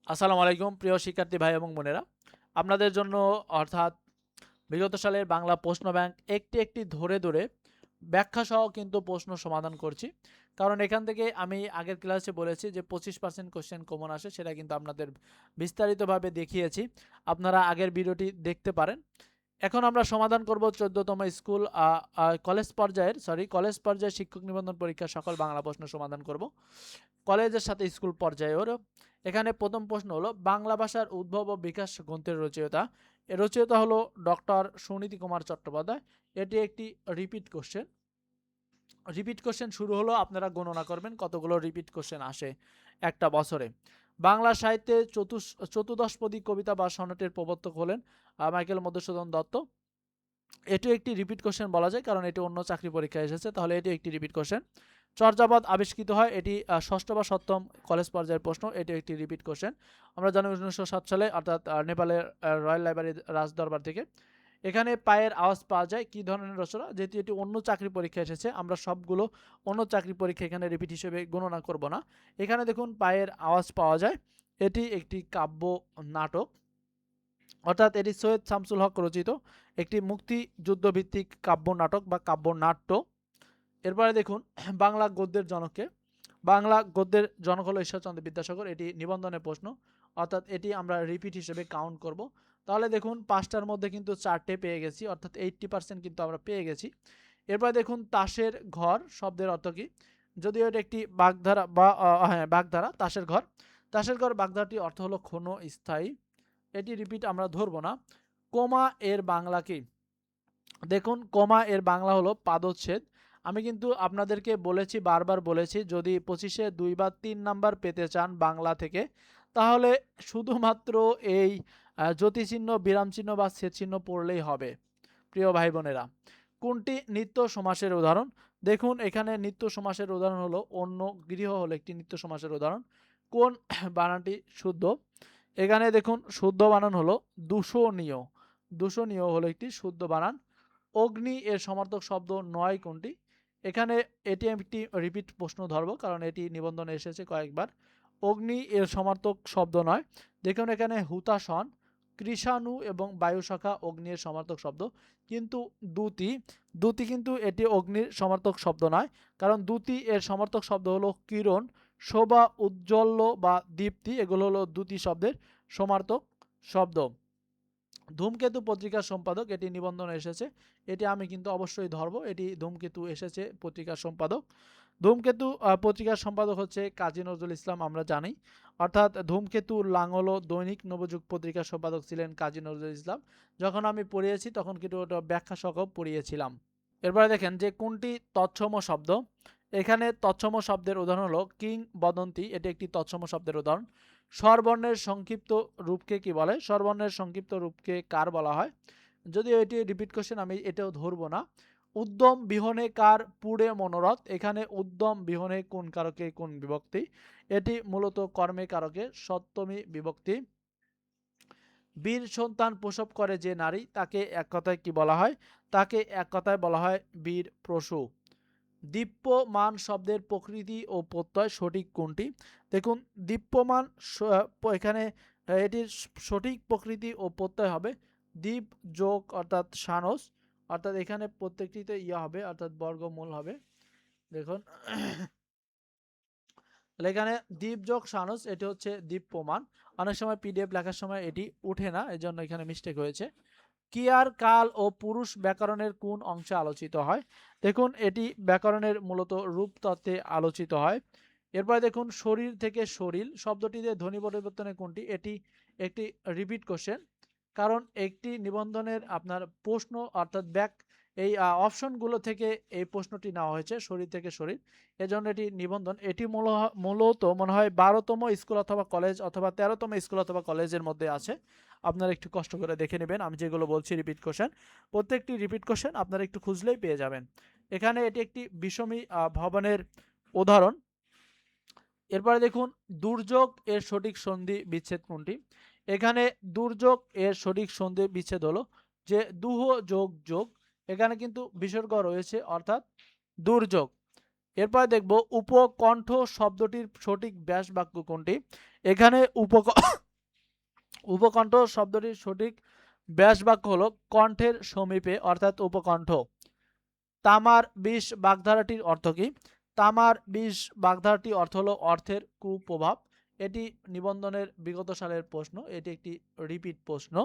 আসসালামু আলাইকুম প্রিয় শিক্ষার্থী ভাই এবং বোনেরা, আপনাদের জন্য অর্থাৎ বিগত সালের বাংলা প্রশ্ন ব্যাংক একটি একটি ধরে ধরে ব্যাখ্যা সহ কিন্তু প্রশ্ন সমাধান করছি। কারণ এখান থেকে আমি আগের ক্লাসে বলেছি যে 25% কোশ্চেন কমন আসে, সেটা কিন্তু আপনাদের বিস্তারিতভাবে দেখিয়েছি। আপনারা আগের ভিডিওটি দেখতে পারেন। এখন আমরা সমাধান করব 14তম স্কুল কলেজ পর্যায়ে শিক্ষক নিবন্ধন পরীক্ষার সকল বাংলা প্রশ্ন সমাধান করব কলেজের সাথে স্কুল পর্যায়েও। এখানে প্রথম প্রশ্ন হলো বাংলা ভাষার উদ্ভব ও বিকাশ গ্রন্থের রচয়িতা। এর রচয়িতা হলো ডক্টর সুনীতি কুমার চট্টোপাধ্যায়। এটি একটি রিপিট কোশ্চেন শুরু হলো, আপনারা গণনা করবেন কতগুলো রিপিট কোশ্চেন আসে একটা বছরে। বাংলা সাহিত্যে চতুর্দশপদী কবিতা বা সনেটের প্রবর্তক হলেন মাইকেল মধুসূদন দত্ত। এটি একটি রিপিট কোশ্চেন বলা যায়, কারণ এটি অন্য চাকরি পরীক্ষায় এসেছে, তাহলে এটি একটি রিপিট কোশ্চেন। চর্যাপদ আবিষ্কৃত হয়, এটি ষষ্ঠ বা সপ্তম কলেজ পর্যায়ের প্রশ্ন, এটি একটি রিপিট কোশ্চেন। আমরা জানি 1907 সালে, অর্থাৎ নেপালের রয়্যাল লাইব্রেরি রাজদরবার থেকে। এখানে পায়ের আওয়াজ পাওয়া যায়, কি ধরনের রচনা? যেহেতু এটি অন্য চাকরি পরীক্ষা এসেছে, আমরা সবগুলো অন্য চাকরি পরীক্ষা এখানে রিপিট হিসেবে গণনা করব না। এখানে দেখুন পায়ের আওয়াজ পাওয়া যায়, এটি একটি কাব্য নাটক, অর্থাৎ এটি সৈয়দ শামসুল হক রচিত একটি মুক্তিযুদ্ধভিত্তিক কাব্য নাটক বা কাব্য নাট্য। এরপরে দেখুন বাংলা গদ্যের জনককে। বাংলা গদ্যের জনক হলো ঈশ্বরচন্দ্র বিদ্যাসাগর। এটি নিবন্ধনের প্রশ্ন, অর্থাৎ এটি আমরা রিপিট হিসেবে কাউন্ট করব। তাহলে দেখুন 5টার মধ্যে কিন্তু 4টে পেয়ে গেছি, অর্থাৎ 80% কিন্তু আমরা পেয়ে গেছি। এরপরে দেখুন তাসের ঘর শব্দের অর্থ কী? যদিও এটা একটি বাগধারা বা বাগধারা, তাসের ঘর। তাসের ঘর বাগধারাটির অর্থ হলো ক্ষণস্থায়ী। এটি রিপিট আমরা ধরবো না। কোমা এর বাংলা কি? দেখুন কোমা এর বাংলা হলো পাদচ্ছেদ। আমি কিন্তু আপনাদেরকে বলেছি, বারবার বলেছি, যদি 25-এ 2 বা 3 নাম্বার পেতে চান বাংলা থেকে, তাহলে শুধুমাত্র এই জ্যোতিচিহ্ন, বিরাম চিহ্ন বা ছেদ চিহ্ন পড়লেই হবে। প্রিয় ভাই বোনেরা, কোনটি নিত্য সমাসের উদাহরণ? দেখুন এখানে নিত্য সমাসের উদাহরণ হলো অন্য গৃহ হলো একটি নিত্য সমাসের উদাহরণ। কোন বানানটি শুদ্ধ? এখানে দেখুন শুদ্ধ বানান হলো দূষণীয়। দূষণীয় হলো একটি শুদ্ধ বানান। অগ্নি এর সমার্থক শব্দ নয় কোনটি? এখানে এটি একটি রিপিট প্রশ্ন ধরবো, কারণ এটি নিবন্ধনে এসেছে কয়েকবার। অগ্নি এর সমার্থক শব্দ নয়। দেখুন এখানে হুতাশন, কৃষাণু এবং বায়ুশাখা অগ্নি এর সমার্থক শব্দ, কিন্তু দ্যুতি দ্যুতি কিন্তু এটি অগ্নির সমার্থক শব্দ নয়, কারণ দ্যুতি এর সমার্থক শব্দ হলো কিরণ, শোভা, উজ্জ্বল্য বা দীপ্তি, এগুলো হলো দ্যুতি শব্দের সমার্থক শব্দ। ধূমকেতু পত্রিকার সম্পাদক, এটি নিবন্ধনে এসেছে, এটি আমি কিন্তু অবশ্যই ধরবো, এটি ধূমকেতু এসেছে পত্রিকার সম্পাদক। ধূমকেতু পত্রিকার সম্পাদক হচ্ছে কাজী নজরুল ইসলাম, আমরা জানি। অর্থাৎ ধূমকেতু লাঙল দৈনিক নবযুগ পত্রিকার সম্পাদক ছিলেন কাজী নজরুল ইসলাম। যখন আমি পড়িয়েছি তখন কিন্তু ওটা ব্যাখ্যা সহ পড়িয়েছিলাম। এরপরে দেখেন যে কোনটি তৎসম শব্দ। এখানে তৎসম শব্দের উদাহরণ হলো কিংবদন্তি, এটি একটি তৎসম শব্দের উদাহরণ। স্বরবর্ণের সংক্ষিপ্ত রূপকে কি বলে? স্বরবর্ণের সংক্ষিপ্ত রূপকে কার বলা হয়? যদিও এটি রিপিট কোশ্চেন, আমি এটাও ধরবো না। উদ্যম বিহনে কার পুড়ে মনোরথ? এখানে উদ্যম বিহনে কোন কারকে কোন বিভক্তি? এটি মূলত কর্মে কারকে সপ্তমী বিভক্তি। বীর সন্তান প্রসব করে যে নারী, তাকে এক কথায় কি বলা হয়? তাকে এক কথায় বলা হয় বীর প্রসূ। দীপ্যমান শব্দের প্রকৃতি ও প্রত্যয় সঠিক কোনটি? দেখুন দীপ্যমান এখানে এটির সঠিক প্রকৃতি ও প্রত্যয় হবে দীপ যোগ অর্থাৎ সানস, অর্থাৎ এখানে প্রত্যেকটিতে ইয়া হবে, অর্থাৎ বর্গমূল হবে। দেখুন তাহলে এখানে দ্বীপ যোগ সানস, এটি হচ্ছে দীপ্যমান। অনেক সময় পিডিএফ লেখার সময় এটি উঠে না, এই জন্য এখানে মিস্টেক হয়েছে। ক্রিয়ার কাল ও পুরুষ ব্যাকরণের কোন অংশে আলোচিত হয়? দেখুন এটি ব্যাকরণের মূলত রূপতত্ত্বে আলোচিত হয়। এরপরে দেখুন শরীর থেকে শরীর শব্দটিতে ধ্বনি পরিবর্তনের কোনটি? এটি একটি রিপিট কোশ্চেন, কারণ একটি নিবন্ধনের আপনার প্রশ্ন অর্থাৎ এই অপশনগুলো থেকে এই প্রশ্নটি নেওয়া হয়েছে, শরীর থেকে শরীর, এজন্য এটি নিবন্ধন। এটি মূলত মনে হয় 12তম স্কুল অথবা কলেজ অথবা 13তম স্কুল অথবা কলেজের মধ্যে আছে। আপনারা একটু কষ্ট করে দেখে নেবেন, আমি যেগুলো বলছি রিপিট কোশ্চেন, প্রত্যেকটি রিপিট কোশ্চেন আপনারা একটু খুঁজলেই পেয়ে যাবেন। এখানে এটি একটি বিষমী ভবনের উদাহরণ। এরপরে দেখুন দুর্যোগ এর সঠিক সন্ধি বিচ্ছেদ কোনটি? এখানে দুর্যোগ এর সঠিক সন্ধি বিচ্ছেদ হলো যে দুহ যোগ যোগ, এখানে কিন্তু বিসর্গ রয়েছে, অর্থাৎ দুর্যোগ। এরপরে দেখব উপকণ্ঠ শব্দটির সঠিক ব্যাস বাক্য কোনটি? এখানে উপকণ্ঠ শব্দটির সঠিক ব্যাস বাক্য হলো কণ্ঠের সমীপে অর্থাৎ উপকণ্ঠ। তামার বিষ বাগধারাটির অর্থ কি? তামার বিষ বাগধারাটি অর্থ হলো অর্থের কুপ্রভাব। এটি নিবন্ধনের বিগত সালের প্রশ্ন, এটি একটি রিপিট প্রশ্ন।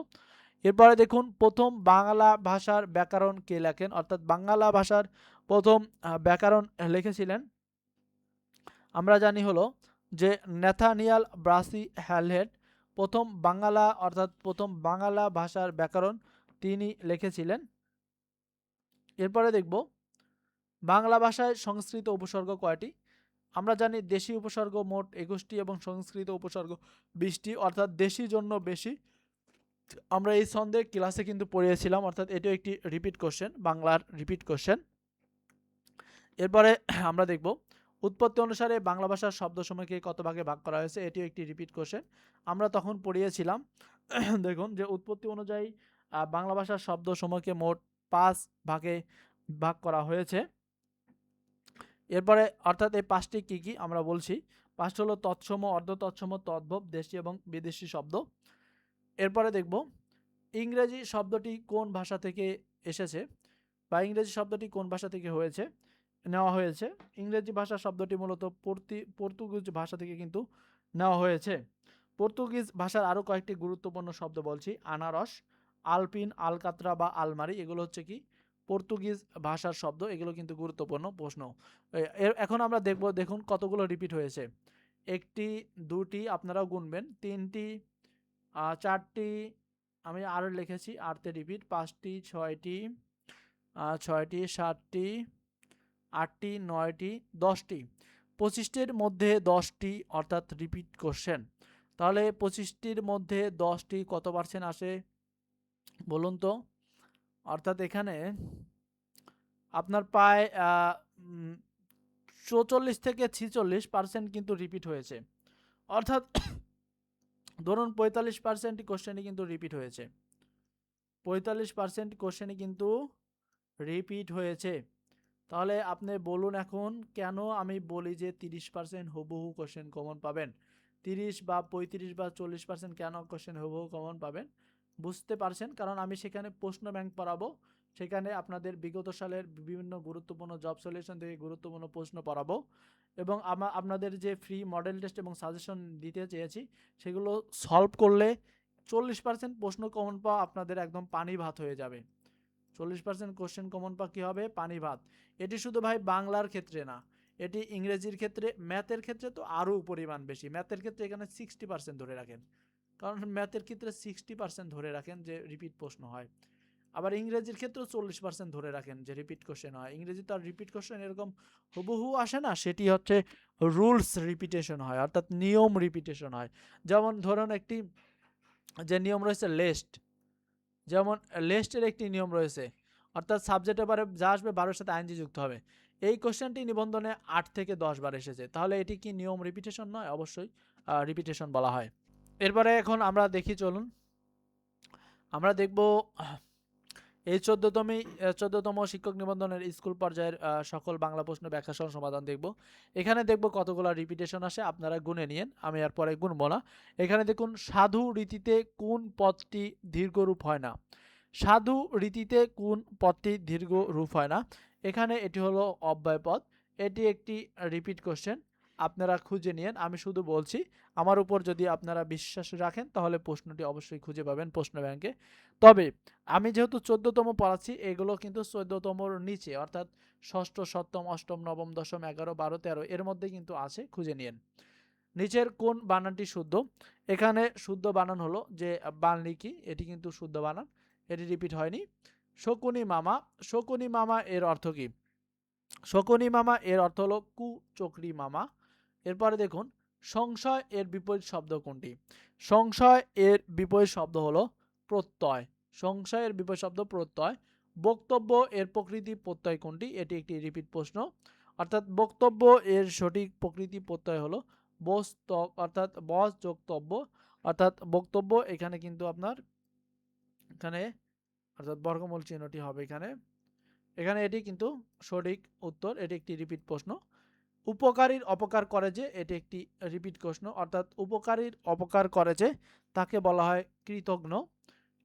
এরপরে দেখুন, প্রথম বাংলা ভাষার ব্যাকরণ কে লেখেন? অর্থাৎ বাংলা ভাষার প্রথম ব্যাকরণ লিখেছিলেন আমরা জানি হলো যে ন্যাথানিয়াল ব্রাসি হ্যালহেড। প্রথম বাংলা অর্থাৎ প্রথম বাংলা ভাষার ব্যাকরণ তিনি লিখেছিলেন। এরপরে দেখব বাংলা ভাষায় সংস্কৃত উপসর্গ কয়টি? আমরা জানি দেশি উপসর্গ মোট 21টি এবং সংস্কৃত উপসর্গ 20টি, অর্থাৎ দেশি জন্য বেশি। আমরা এই ছন্দে ক্লাসে কিন্তু পড়িয়েছিলাম, অর্থাৎ এটিও একটি রিপিট কোশ্চেন, বাংলার রিপিট কোশ্চেন। এরপরে আমরা দেখব উৎপত্তি অনুসারে বাংলা ভাষার শব্দসমূহকে কত ভাগে ভাগ করা হয়েছে? এটিও একটি রিপিট কোশ্চেন, আমরা তখন পড়িয়েছিলাম। দেখুন যে উৎপত্তি অনুযায়ী বাংলা ভাষার শব্দসমূহকে মোট 5 ভাগে ভাগ করা হয়েছে। এরপরে অর্থাৎ এই 5টি কি কি আমরা বলছি। 5টি হলো তৎসম, অর্ধ তৎসম, তদ্ভব, দেশি এবং বিদেশি শব্দ। এরপরে দেখব ইংরেজি শব্দটি কোন ভাষা থেকে এসেছে বা ইংরেজি শব্দটি কোন ভাষা থেকে নেওয়া হয়েছে। ইংরেজি ভাষা শব্দটি মূলত পর্তুগিজ ভাষা থেকে কিন্তু নেওয়া হয়েছে। পর্তুগিজ ভাষার আরও কয়েকটি গুরুত্বপূর্ণ শব্দ বলছি। আনারস, আলপিন, আলকাতরা বা আলমারি, এগুলো হচ্ছে কি পর্তুগিজ ভাষার শব্দ। এগুলো কিন্তু গুরুত্বপূর্ণ প্রশ্ন। এখন আমরা দেখব, দেখুন কতগুলো রিপিট হয়েছে। 1টি, 2টি, আপনারাও গুনবেন, 3টি, 4টি, আমি আর লিখেছি, 8তে রিপিট, 5টি, 6টি, 7টি, 8টি, 9টি, 10টি। 25টির মধ্যে 10টি অর্থাৎ রিপিট কোশ্চেন। তাহলে 25টির মধ্যে 10টি কত পার্সেন্ট আসে বলুন তো? অর্থাৎ এখানে আপনার প্রায় 44 থেকে 46% কিন্তু রিপিট হয়েছে। অর্থাৎ ধরুন 45% কোশ্চেনই কিন্তু রিপিট হয়েছে। 45% কোশ্চেনই কিন্তু রিপিট হয়েছে। তাহলে আপনি বলুন এখন কেন আমি বলি যে 30% হুবহু কোশ্চেন কমন পাবেন? 30 বা 35 বা 40% কেন কোশ্চেন হুবহু কমন পাবেন? বুঝতে পারছেন, কারণ আমি সেখানে প্রশ্ন ব্যাংক পড়াবো, সেখানে আপনাদের বিগত সালের বিভিন্ন গুরুত্বপূর্ণ জব সলিউশন থেকে গুরুত্বপূর্ণ প্রশ্ন পড়াবো এবং আপনাদের যে ফ্রি মডেল টেস্ট এবং সাজেশন দিতে চেয়েছি সেগুলো সলভ করলে 40% প্রশ্ন কমন পাওয়া আপনাদের একদম পানি ভাত হয়ে যাবে। 40% কোশ্চেন কমন পাওয়া কী হবে? পানি ভাত। এটি শুধু ভাই বাংলার ক্ষেত্রে না, এটি ইংরেজির ক্ষেত্রে, ম্যাথের ক্ষেত্রে তো আরও পরিমাণ বেশি। ম্যাথের ক্ষেত্রে এখানে 60% ধরে রাখেন, কারণ ম্যাথের ক্ষেত্রে 60% ধরে রাখেন যে রিপিট প্রশ্ন হয়। আবার ইংরেজির ক্ষেত্রেও 40% ধরে রাখেন যে রিপিট কোশ্চেন হয়। ইংরেজি তো আর রিপিট কোশ্চেন এরকম হুবহু আসে না, সেটি হচ্ছে রুলস রিপিটেশন হয়, অর্থাৎ নিয়ম রিপিটেশন হয়। যেমন ধরুন একটি যে নিয়ম রয়েছে লেস্ট, যেমন লেস্টের একটি নিয়ম রয়েছে, অর্থাৎ সাবজেক্টের পরে যা আসবে 12-এর সাথে আইএনজি যুক্ত হবে। এই কোশ্চেনটি নিবন্ধনে 8 থেকে 10 বার এসেছে, তাহলে এটি কি নিয়ম রিপিটেশন নয়? অবশ্যই রিপিটেশন বলা হয়। এরপরে এখন আমরা দেখি, চলুন আমরা দেখব এই 14তম শিক্ষক নিবন্ধনের স্কুল পর্যায়ের সকল বাংলা প্রশ্ন ব্যাখ্যা সহ সমাধান দেখব। এখানে দেখব কতগুলো রিপিটেশন আসে, আপনারা গুনে নিন, আমি আর পরে গুনবো না। এখানে দেখুন সাধু রীতিতে কোন পদটি দীর্ঘরূপ হয় না? সাধু রীতিতে কোন পদটি দীর্ঘরূপ হয় না? এখানে এটি হলো অব্যয় পদ। এটি একটি রিপিট কোশ্চেন, আপনারা খুঁজে নিন, আমি শুধু বলছি। আমার উপর যদি আপনারা বিশ্বাস রাখেন তাহলে প্রশ্নটি অবশ্যই খুঁজে পাবেন প্রশ্ন ব্যাংকে। তবে আমি যেহেতু 14তম পড়াচ্ছি, এগুলো কিন্তু 14তমর নিচে, অর্থাৎ ষষ্ঠ, সপ্তম, অষ্টম, নবম, দশম, 11, 12, 13 এর মধ্যে কিন্তু আছে, খুঁজে নিন। নিচের কোন বানানটি শুদ্ধ? এখানে শুদ্ধ বানান হলো যে বাল্মীকি, এটি কিন্তু শুদ্ধ বানান, এটি রিপিট হয়নি। শকুনি মামা, শকুনি মামা এর অর্থ কি? শকুনি মামা এর অর্থ হলো কুচক্রী মামা। এরপরে দেখুন সংশয় এর বিপরীত শব্দ কোনটি? সংশয় এর বিপরীত শব্দ হলো প্রত্যয়। সংশয়ের বিপরীত শব্দ প্রত্যয়। বক্তব্য এর প্রকৃতি প্রত্যয় কোনটি? এটি একটি রিপিট প্রশ্ন, অর্থাৎ বক্তব্য এর সঠিক প্রকৃতি প্রত্যয় হলো বস্তক, অর্থাৎ বস যোগতব্য, অর্থাৎ বক্তব্য এখানে কিন্তু আপনার এখানে অর্থাৎ বর্গমূল চিহ্নটি হবে এখানে, এখানে এটি কিন্তু সঠিক উত্তর, এটি একটি রিপিট প্রশ্ন। উপকারীর অপকার করে যে, এটি একটি রিপিট প্রশ্ন, অর্থাৎ উপকারীর অপকার করে যে তাকে বলা হয় কৃতজ্ঞ।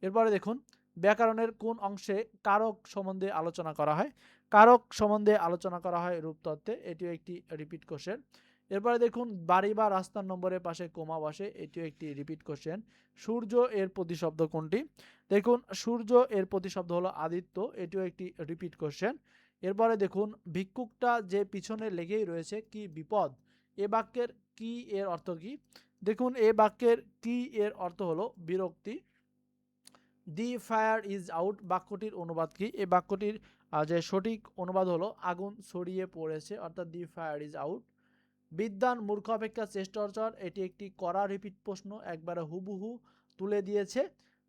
এরপরে দেখুন, ব্যাকরণের কোন অংশে কারক সম্বন্ধে আলোচনা করা হয়? কারক সম্বন্ধে আলোচনা করা হয় রূপতত্ত্বে, এটিও একটি রিপিট কোশ্চেন। এরপরে দেখুন, বাড়ি বা রাস্তার নম্বরের পাশে কোমা বসে, এটিও একটি রিপিট কোশ্চেন। সূর্য এর প্রতিশব্দ কোনটি? দেখুন, সূর্য এর প্রতিশব্দ হলো আদিত্য, এটিও একটি রিপিট কোশ্চেন। এরপরে দেখুন, ভিক্ষুকটা যে পিছনে লেগেই রয়েছে, কি বিপদ? এ বাক্যের কি এর অর্থ কি? দেখুন, এ বাক্যের কি এর অর্থ হলো বিরক্তি। দি ফায়ার ইজ আউট বাক্যটির অনুবাদ কি? এই বাক্যটির যে সঠিক অনুবাদ হলো আগুন ছড়িয়ে পড়েছে, অর্থাৎ দি ফায়ার ইজ আউট। বিদ্বান মূর্খ অপেক্ষা শ্রেষ্ঠতর, এটি একটি কড়া রিপিট প্রশ্ন, একবারে হুবহু তুলে দিয়েছে।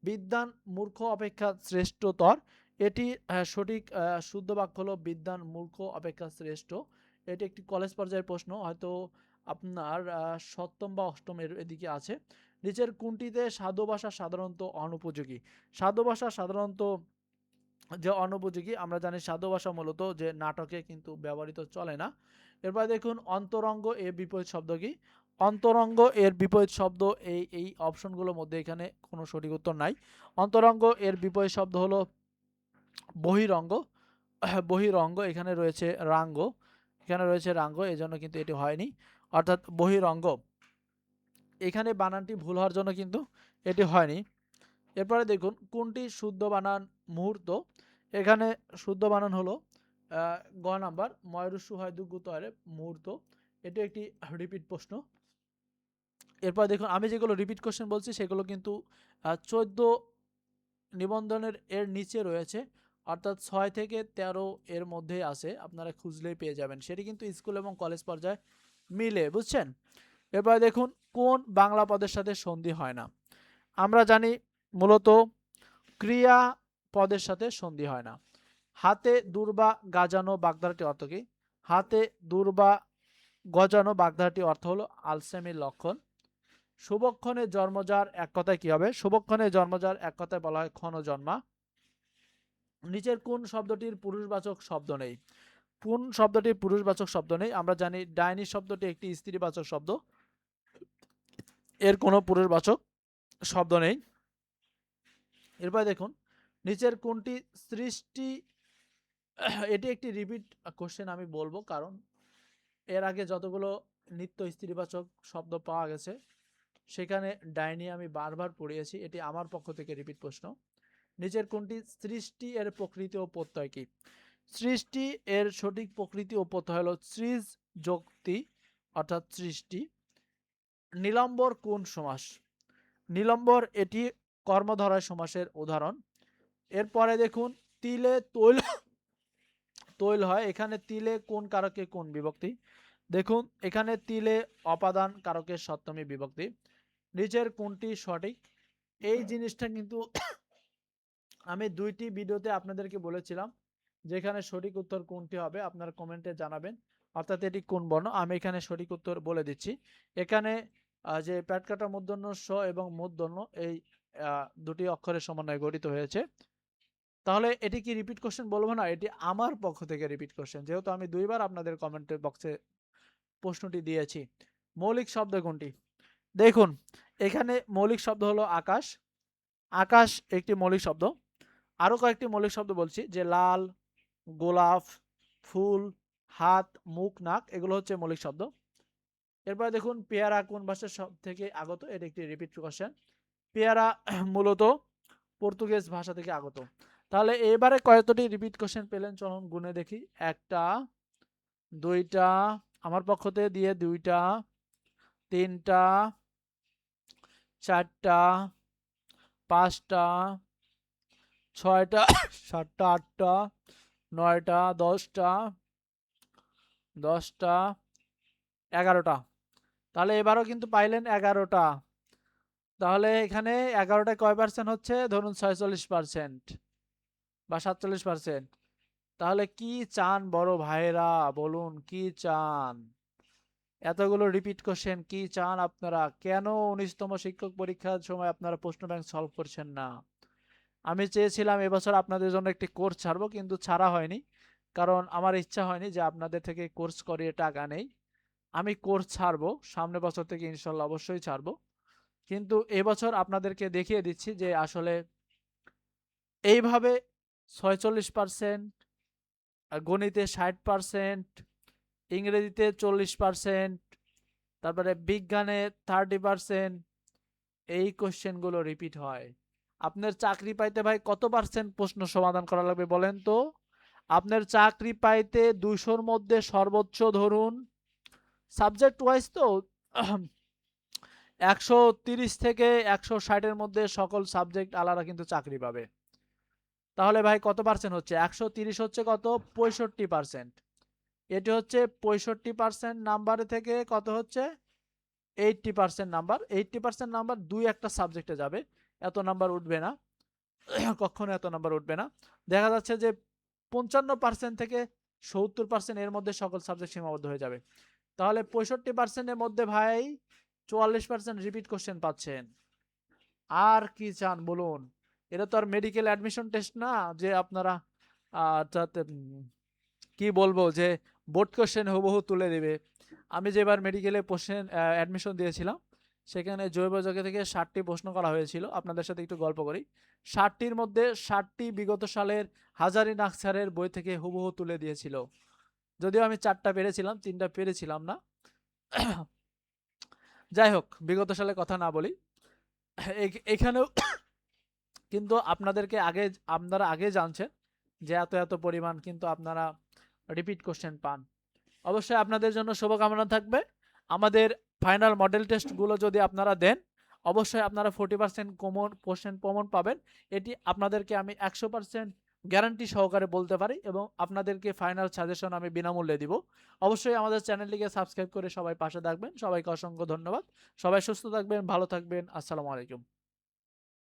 বিদ্বান মূর্খ অপেক্ষা শ্রেষ্ঠতর, এটি সঠিক শুদ্ধ বাক্য হলো বিদ্বান মূর্খ অপেক্ষা শ্রেষ্ঠ। এটি একটি কলেজ পর্যায়ের প্রশ্ন, হয়তো আপনার সপ্তম বা অষ্টমের এদিকে আছে। নিচের কোনটিতে সাধু ভাষা সাধারণত অনুপযোগী? সাধু ভাষা সাধারণত যে অনুপযোগী, আমরা জানি সাধু ভাষা মূলত যে নাটকে কিন্তু ব্যবহৃত চলে না। এরপর দেখুন, অন্তরঙ্গ এর বিপরীত শব্দ কি? অন্তরঙ্গ এর বিপরীত শব্দ এই অপশনগুলোর মধ্যে এখানে কোনো সঠিক উত্তর নাই। অন্তরঙ্গ এর বিপরীত শব্দ হলো বহিরঙ্গ। বহিরঙ্গ, এখানে রয়েছে রাঙ্গ, এখানে রয়েছে রাঙ্গ, এজন্য কিন্তু এটি হয়নি, অর্থাৎ বহিরঙ্গ। এখানে বানানটি ভুল হওয়ার জন্য কিন্তু এটি হয়নি। এরপরে দেখুন, কোনটি শুদ্ধ বানান মুহূর্ত? এখানে শুদ্ধ বানান হলো গ নাম্বার, ময়ূরস্যু হয় দুগুতরে মুহূর্ত, এটি একটি রিপিট প্রশ্ন। এরপর দেখুন, আমি যেগুলো রিপিট কোশ্চেন বলছি সেগুলো কিন্তু 14 নিবন্ধনের এর নিচে রয়েছে, অর্থাৎ 6 থেকে 13 এর মধ্যেই আছে, আপনারা খুঁজলেই পেয়ে যাবেন, সেটি কিন্তু স্কুল এবং কলেজ পর্যায়ে মিলে, বুঝছেন? এরপর দেখুন, কোন বাংলা পদের সাথে সন্ধি হয় না? আমরা জানি মূলত ক্রিয়া পদের সাথে সন্ধি হয় না। হাতে দুর্বা গাজানো বাগধারাটি অর্থ কি? হাতে দুর্বা গজানো বাগধারাটি অর্থ হলো আলসেমির লক্ষণ। শুভক্ষণে জন্মজার এক কথায় কি হবে? শুভক্ষণে জন্মজার এক কথায় বলা হয় ক্ষণজন্মা। নিচের কোন শব্দটির পুরুষবাচক শব্দ নেই? কোন শব্দটির পুরুষবাচক শব্দ নেই? আমরা জানি ডাইনি শব্দটি একটি স্ত্রীবাচক শব্দ, এর কোনো পুরুষবাচক শব্দ নেই। এরপর দেখুন, নিচের কোনটি সৃষ্টি, এটি একটি রিপিট কোশ্চেন আমি বলবো, কারণ এর আগে যতগুলো নিত্য স্ত্রীবাচক শব্দ পাওয়া গেছে সেখানে ডাইনি আমি বারবার পড়িয়েছি, এটি আমার পক্ষ থেকে রিপিট প্রশ্ন। নিচের কোনটি সৃষ্টি এর প্রকৃতি ও প্রত্যয় কি? সৃষ্টি এর সঠিক প্রকৃতি ও প্রত্যয় হলো সৃজ যুক্তি, অর্থাৎ সৃষ্টি। নিলম্বর কোন সমাস? নিলম্বর এটি কর্মধারয় সমাসের উদাহরণ। এরপরে দেখুন, তিলে তৈল তৈল হয়, এখানে তিলে কোন কারকে কোন বিভক্তি? দেখুন, এখানে তিলে অপাদান কারকের সপ্তমী বিভক্তি। নিচের কোনটি সঠিক? এই জিনিসটা কিন্তু আমি 2টি ভিডিওতে আপনাদেরকে বলেছিলাম, যেখানে সঠিক উত্তর কোনটি হবে আপনারা কমেন্টে জানাবেন, অর্থাৎ এটি কোন বর্ণ। আমি এখানে সঠিক উত্তর বলে দিচ্ছি। এখানে যে প্যাটকাটা মূর্ধন্য স এবং মূর্ধন্য, এই দুটি অক্ষরের সমন্বয়ে গঠিত হয়েছে। তাহলে এটি কি রিপিট কোশ্চেন বলবো না, এটি আমার পক্ষ থেকে রিপিট কোশ্চেন, যেহেতু আমি 2বার আপনাদের কমেন্টের বক্সে প্রশ্নটি দিয়েছি। মৌলিক শব্দ কোনটি? দেখুন, এখানে মৌলিক শব্দ হলো আকাশ। আকাশ একটি মৌলিক শব্দ। আরো কয়েকটি মৌলিক শব্দ বলছি, যে লাল, গোলাপ, ফুল, হাত, মুখ, নাক, এগুলো হচ্ছে মৌলিক শব্দ। এরপরে দেখুন, পেয়ারা কোন ভাষার শব্দ থেকে আগত? এটি একটি রিপিট কোশ্চেন। পেয়ারা মূলত পর্তুগিজ ভাষা থেকে আগত। তাহলে এবারে কয়টি রিপিট কোশ্চেন পেলেন চলুন গুনে দেখি। 1টা, 2টা, আমার পক্ষ থেকে দিয়ে 2টা, 3টা, 4টা, 5টা, 6টা, 7টা, 8টা, 9টা, 10টা, 10টা, 11টা। তাহলে এবারও কিন্তু পাইলেন 11টা। তাহলে এখানে 11টায় কয় পার্সেন্ট হচ্ছে? ধরুন 46% বা 47%। তাহলে কি চান বড় ভাইরা, বলুন কি চান? এতগুলো রিপিট কোশ্চেন কি চান আপনারা? কেন 19তম শিক্ষক পরীক্ষার সময় আপনারা প্রশ্ন ব্যাংক সলভ করছেন না? আমি চেয়েছিলাম এবছর আপনাদের জন্য একটি কোর্স ছাড়বো, কিন্তু ছাড়া হয়নি, কারণ আমার ইচ্ছা হয়নি যে আপনাদের থেকে কোর্স করিয়ে টাকা নেই। আমি কোর্স ছাড়বো, সামনের বছর থেকে ইনশাল্লাহ অবশ্যই ছাড়বো। কিন্তু এবছর আপনাদেরকে দেখিয়ে দিচ্ছি যে আসলে এইভাবে 46%, গণিতে 60%, ইংরেজিতে 40%, তারপরে বিজ্ঞানে 30%, এই কোশ্চেনগুলো রিপিট হয়। আপনার চাকরি পাইতে ভাই কত পার্সেন্ট প্রশ্ন সমাধান করা লাগবে বলেন তো? আপনার চাকরি পাইতে 200-র মধ্যে সর্বোচ্চ ধরুন, সাবজেক্ট ওয়াইজ তো 130 থেকে 160-এর মধ্যে সকল সাবজেক্ট আলাদা কিন্তু চাকরি পাবে। তাহলে ভাই কত পার্সেন্ট হচ্ছে? 130 হচ্ছে কত? 65%। এটি হচ্ছে 65% নাম্বার থেকে কত হচ্ছে? 80% নাম্বার। 80% নাম্বার 2-একটা সাবজেক্টে যাবে, এত নাম্বার উঠবে না। কখনো এত নাম্বার উঠবে না। দেখা যাচ্ছে যে 55% থেকে 70% এর মধ্যে সকল সাবজেক্ট সীমাবদ্ধ হয়ে যাবে। তাহলে 65% এর মধ্যে ভাই 44% রিপিট কোশ্চেন পাচ্ছেন। আর কি চান বলুন? এটা তো আর মেডিকেল অ্যাডমিশন টেস্ট না যে আপনারা কি বলবো যে বোর্ড কোশ্চেন হুবহু তুলে দেবে। আমি যেবার মেডিকেলে কোশ্চেন অ্যাডমিশন দিয়েছিলাম, সেখানে জৈব যৌগ থেকে 60টি প্রশ্ন করা হয়েছিল। আপনাদের সাথে একটু গল্প করি। 60টির মধ্যে 60টি বিগত সালের হাজারি নাগ স্যারের বই থেকে হুবহু তুলে দিয়েছিল। যদিও আমি 4টা পেরেছিলাম, 3টা পেরেছিলাম না। যাই হোক, বিগত সালের কথা না বলি। এখানেও কিন্তু আপনারা আগে জানছেন যে এত এত পরিমাণ কিন্তু আপনারা রিপিট কোশ্চেন পান। অবশ্যই আপনাদের জন্য শুভকামনা থাকবে। আমাদের ফাইনাল মডেল টেস্টগুলো যদি আপনারা দেন, অবশ্যই আপনারা 40% কমন কোশ্চেন কমন পাবেন। এটি আপনাদেরকে আমি 100% গ্যারান্টি সহকারে বলতে পারি, এবং আপনাদেরকে ফাইনাল সাজেশন আমি বিনামূল্যে দিব। অবশ্যই আমাদের চ্যানেলটিকে সাবস্ক্রাইব করে সবাই পাশে থাকবেন। সবাইকে অসংখ্য ধন্যবাদ। সবাই সুস্থ থাকবেন, ভালো থাকবেন। আসসালামু আলাইকুম।